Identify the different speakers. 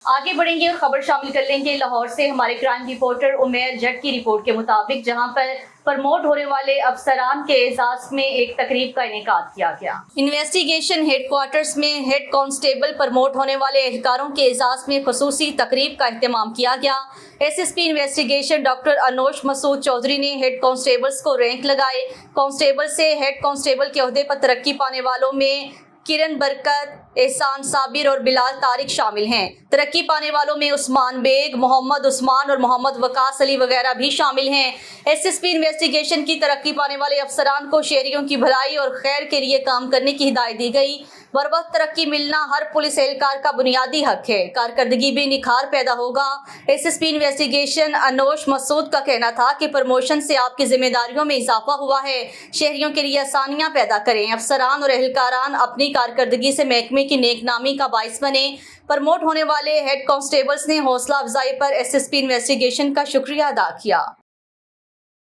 Speaker 1: आगे बढ़ेंगे और खबर शामिल कर लेंगे लाहौर से हमारे क्राइम रिपोर्टर उमैर जट की रिपोर्ट के मुताबिक, जहां पर प्रमोट होने वाले अफसरान के एजाज में एक तकरीब का इनेकाद किया गया। इन्वेस्टिगेशन हेडक्वार्टर्स में हेड कांस्टेबल प्रमोट होने वाले एहलकारों के एजाज में खसूसी तकरीब का एहतमाम किया गया। SSP investigation doctor Anosh Masood Chaudhry ने हेड कांस्टेबल्स को रैंक लगाए। कांस्टेबल से हेड कांस्टेबल के ओहदे पर तरक्की पाने वालों में किरण बरकत, एहसान साबिर और बिलाल तारिक शामिल हैं। तरक्की पाने वालों में उस्मान बेग, मोहम्मद उस्मान और मोहम्मद वकास अली वगैरह भी शामिल हैं। एसएसपी इन्वेस्टिगेशन की तरक्की पाने वाले अफसरान को शहरियों की भलाई और खैर के लिए काम करने की हिदायत दी गई। बरवक्त तरक्की मिलना हर पुलिस एहलकार का बुनियादी हक है, कारकर्दगी में निखार पैदा होगा। एसएसपी इन्वेस्टिगेशन अनोश मसूद का कहना था कि प्रमोशन से आपकी जिम्मेदारियों में इजाफा हुआ है। शहरियों के लिए आसानियां पैदा करें। अफसरान और एहलकारान अपनी कारकर्दगी से महकमे की नेकनामी का बाइस बने। प्रमोट होने वाले हेड कांस्टेबल्स ने हौसला अफजाई पर एसएसपी इन्वेस्टिगेशन का शुक्रिया अदा किया।